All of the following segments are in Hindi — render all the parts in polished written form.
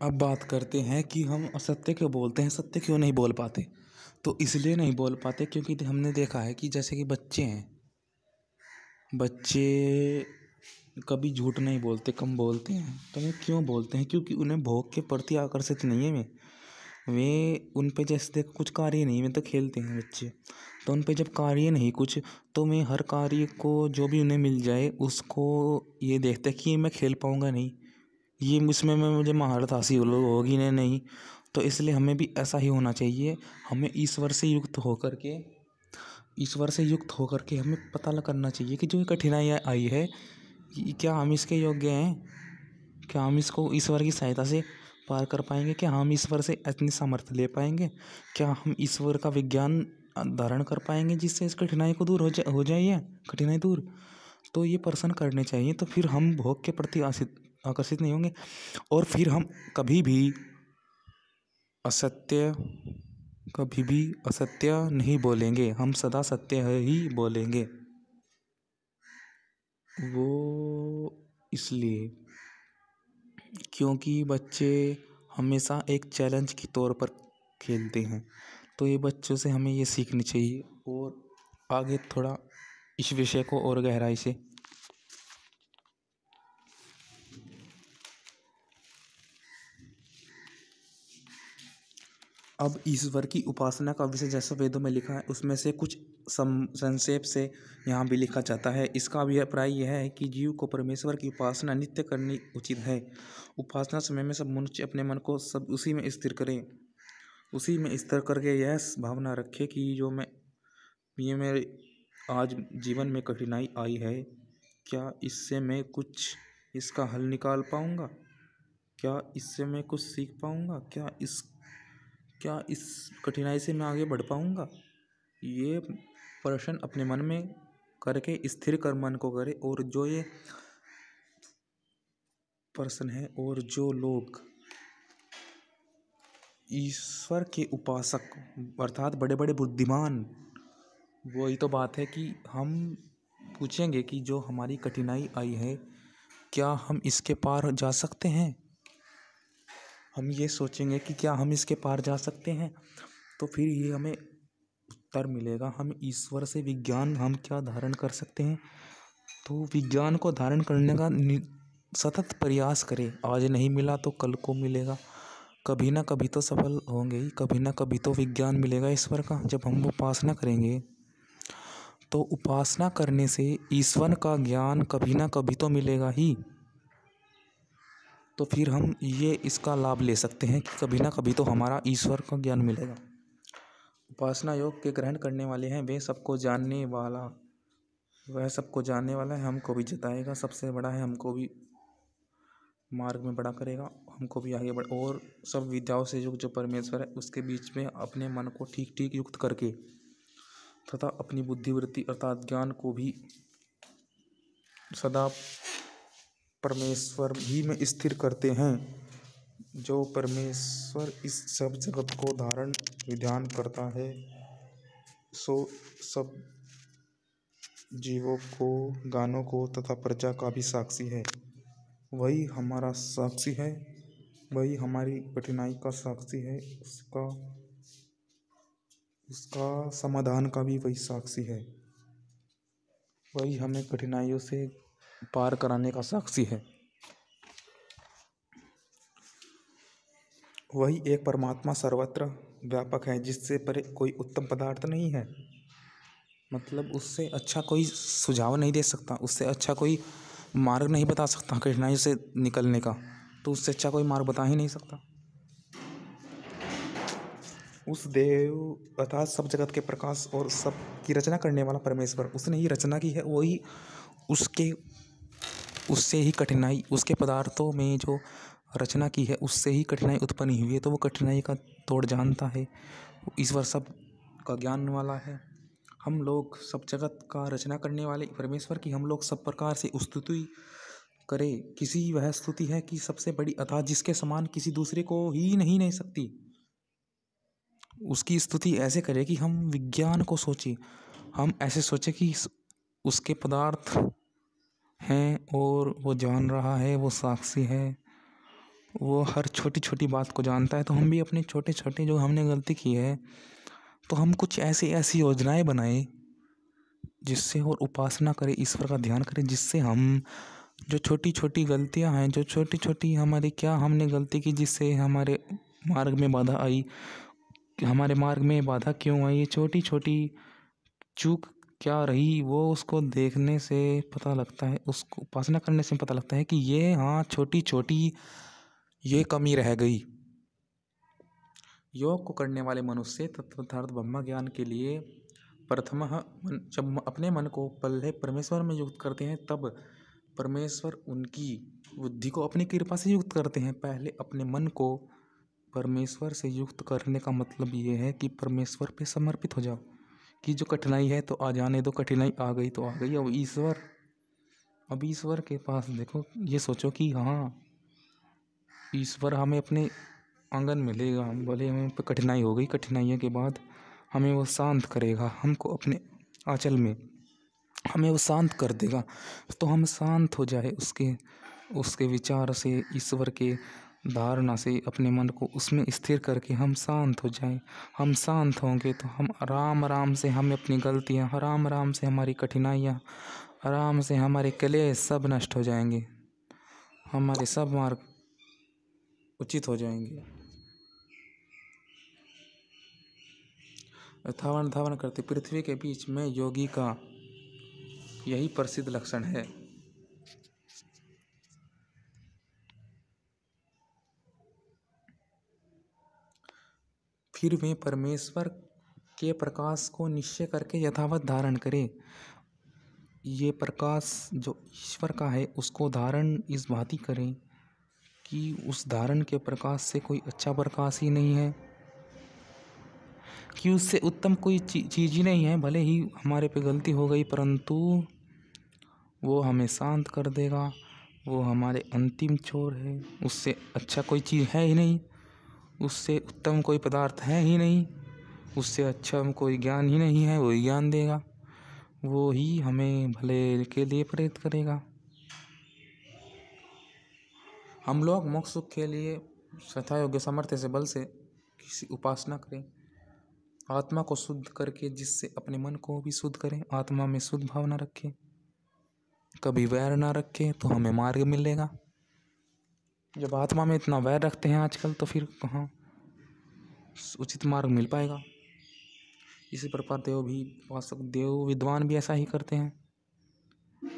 अब बात करते हैं कि हम असत्य क्यों बोलते हैं, सत्य क्यों नहीं बोल पाते। तो इसलिए नहीं बोल पाते क्योंकि हमने देखा है कि जैसे कि बच्चे हैं, बच्चे कभी झूठ नहीं बोलते, कम बोलते हैं। तो वो क्यों बोलते हैं? क्योंकि उन्हें भोग के प्रति आकर्षित नहीं है वे उन पे जैसे देखो कुछ कार्य नहीं, वे तो खेलते हैं बच्चे। तो उन पे जब कार्य नहीं कुछ, तो मैं हर कार्य को जो भी उन्हें मिल जाए उसको ये देखते हैं कि ये मैं खेल पाऊँगा नहीं, ये इसमें मैं मुझे महारत हासिल होगी नहीं। तो इसलिए हमें भी ऐसा ही होना चाहिए। हमें ईश्वर से युक्त होकर के हमें पता करना चाहिए कि जो ये कठिनाइयाँ आई है, क्या हम इसके योग्य हैं? क्या हम इसको ईश्वर की सहायता से पार कर पाएंगे? क्या हम ईश्वर से इतनी सामर्थ्य ले पाएंगे? क्या हम ईश्वर का विज्ञान धारण कर पाएंगे जिससे इस कठिनाई को दूर हो जाए ये कठिनाई दूर? तो ये प्रश्न करने चाहिए। तो फिर हम भोग के प्रति आकर्षित नहीं होंगे और फिर हम कभी भी असत्य नहीं बोलेंगे। हम सदा सत्य ही बोलेंगे। वो इसलिए क्योंकि बच्चे हमेशा एक चैलेंज के तौर पर खेलते हैं। तो ये बच्चों से हमें ये सीखनी चाहिए। और आगे थोड़ा इस विषय को और गहराई से अब ईश्वर की उपासना का विषय जैसा वेदों में लिखा है उसमें से कुछ संक्षेप से यहाँ भी लिखा जाता है। इसका अभिप्राय यह है कि जीव को परमेश्वर की उपासना नित्य करनी उचित है। उपासना समय में सब मनुष्य अपने मन को सब उसी में स्थिर करके यह भावना रखे कि ये मेरे आज जीवन में कठिनाई आई है, क्या इससे मैं कुछ इसका हल निकाल पाऊँगा? क्या इससे मैं कुछ सीख पाऊँगा? क्या इस कठिनाई से मैं आगे बढ़ पाऊँगा? ये प्रश्न अपने मन में करके स्थिर कर मन को करे। और जो ये प्रश्न है और जो लोग ईश्वर के उपासक अर्थात बड़े बड़े बुद्धिमान, वही तो बात है कि हम पूछेंगे कि जो हमारी कठिनाई आई है क्या हम इसके पार जा सकते हैं? हम ये सोचेंगे कि क्या हम इसके पार जा सकते हैं, तो फिर ये हमें उत्तर मिलेगा। हम ईश्वर से विज्ञान हम क्या धारण कर सकते हैं, तो विज्ञान को धारण करने का सतत प्रयास करें। आज नहीं मिला तो कल को मिलेगा, कभी ना कभी तो सफल होंगे ही, कभी ना कभी तो विज्ञान मिलेगा ईश्वर का। जब हम उपासना करेंगे तो उपासना करने से ईश्वर का ज्ञान कभी ना कभी तो मिलेगा ही। तो फिर हम ये इसका लाभ ले सकते हैं कि कभी ना कभी तो हमारा ईश्वर का ज्ञान मिलेगा। उपासना योग के ग्रहण करने वाले हैं वह सबको जानने वाला है, हमको भी जिताएगा, सबसे बड़ा है, हमको भी मार्ग में बड़ा करेगा, हमको भी आगे बढ़ और सब विद्याओं से युक्त जो परमेश्वर है उसके बीच में अपने मन को ठीक ठीक युक्त करके तथा अपनी बुद्धिवृत्ति अर्थात ज्ञान को भी सदा परमेश्वर ही में स्थिर करते हैं। जो परमेश्वर इस सब जगत को धारण विधान करता है सो सब जीवों को गानों को तथा प्रजा का भी साक्षी है। वही हमारा साक्षी है, वही हमारी कठिनाई का साक्षी है, उसका समाधान का भी वही साक्षी है। वही हमें कठिनाइयों से पार कराने का साक्षी है। वही एक परमात्मा सर्वत्र व्यापक है जिससे परे कोई उत्तम पदार्थ नहीं है। मतलब उससे अच्छा कोई सुझाव नहीं दे सकता, उससे अच्छा कोई मार्ग नहीं बता सकता कठिनाई से निकलने का। तो उससे अच्छा कोई मार्ग बता ही नहीं सकता। उस देव अर्थात सब जगत के प्रकाश और सब की रचना करने वाला परमेश्वर, उसने ही रचना की है। वही उससे ही कठिनाई, उसके पदार्थों में जो रचना की है उससे ही कठिनाई उत्पन्न हुई है। तो वो कठिनाई का तोड़ जानता है। ईश्वर सब का ज्ञान वाला है। हम लोग सब जगत का रचना करने वाले परमेश्वर की हम लोग सब प्रकार से स्तुति करें। किसी वह स्तुति है कि सबसे बड़ी अर्थात जिसके समान किसी दूसरे को ही नहीं सकती। उसकी स्तुति ऐसे करें कि हम विज्ञान को सोचें, हम ऐसे सोचें कि उसके पदार्थ हैं और वो जान रहा है, वो साक्षी है वो हर छोटी छोटी बात को जानता है। तो हम भी अपने छोटे छोटे जो हमने गलती की है, तो हम कुछ ऐसी ऐसी योजनाएं बनाएं जिससे और उपासना करें, ईश्वर का ध्यान करें, जिससे हम जो छोटी छोटी गलतियां हैं, जो छोटी छोटी हमारी क्या हमने गलती की जिससे हमारे मार्ग में बाधा आई, कि हमारे मार्ग में बाधा क्यों आई, ये छोटी छोटी चूक क्या रही, वो उसको देखने से पता लगता है, उसको उपासना करने से पता लगता है कि ये हाँ छोटी छोटी ये कमी रह गई। योग को करने वाले मनुष्य तत्वथार्थ ब्रह्म ज्ञान के लिए प्रथमः जब अपने मन को पहले परमेश्वर में युक्त करते हैं, तब परमेश्वर उनकी बुद्धि को अपनी कृपा से युक्त करते हैं। पहले अपने मन को परमेश्वर से युक्त करने का मतलब ये है कि परमेश्वर पे समर्पित हो जाओ, कि जो कठिनाई है तो आ जाने दो, कठिनाई आ गई तो आ गई। अब ईश्वर के पास देखो, ये सोचो कि हाँ ईश्वर हमें अपने आंगन में लेगा, बोले हमें पे कठिनाई हो गई, कठिनाइयों के बाद हमें वो शांत करेगा, हमको अपने आंचल में हमें वो शांत कर देगा। तो हम शांत हो जाए उसके उसके विचार से, ईश्वर के धारणा से, अपने मन को उसमें स्थिर करके हम शांत हो जाएं। हम शांत होंगे तो हम आराम आराम से हमें अपनी गलतियाँ, आराम आराम से हमारी कठिनाइयाँ, आराम से हमारे क्लेश सब नष्ट हो जाएंगे, हमारे सब मार्ग उचित हो जाएंगे। धावन धावन करते पृथ्वी के बीच में योगी का यही प्रसिद्ध लक्षण है। फिर वे परमेश्वर के प्रकाश को निश्चय करके यथावत धारण करें। ये प्रकाश जो ईश्वर का है उसको धारण इस भांति करें कि उस धारण के प्रकाश से कोई अच्छा प्रकाश ही नहीं है, कि उससे उत्तम कोई चीज़ ही नहीं है। भले ही हमारे पे गलती हो गई, परंतु वो हमें शांत कर देगा, वो हमारे अंतिम छोर है, उससे अच्छा कोई चीज़ है ही नहीं, उससे उत्तम कोई पदार्थ है ही नहीं, उससे अच्छा कोई ज्ञान ही नहीं है, वही ज्ञान देगा, वो ही हमें भले के लिए प्रेरित करेगा। हम लोग मोक्ष सुख के लिए यथा योग्य सामर्थ्य से बल से किसी उपासना करें, आत्मा को शुद्ध करके, जिससे अपने मन को भी शुद्ध करें, आत्मा में शुद्ध भावना रखें, कभी वैर ना रखें, तो हमें मार्ग मिलेगा। जब आत्मा में इतना वैर रखते हैं आजकल, तो फिर कहाँ उचित मार्ग मिल पाएगा। इसी प्रकार देव विद्वान भी ऐसा ही करते हैं।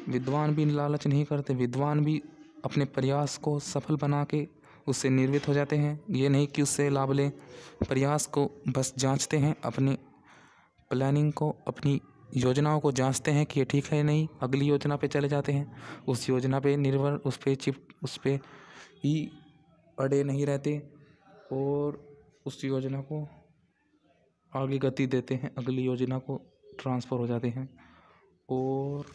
विद्वान भी लालच नहीं करते, विद्वान भी अपने प्रयास को सफल बना के उससे निर्वृत हो जाते हैं। ये नहीं कि उससे लाभ लें, प्रयास को बस जांचते हैं, अपनी प्लानिंग को, अपनी योजनाओं को जांचते हैं कि ये ठीक है नहीं, अगली योजना पे चले जाते हैं। उस योजना पे निर्भर उस पे ही अड़े नहीं रहते और उस योजना को आगे गति देते हैं, अगली योजना को ट्रांसफ़र हो जाते हैं। और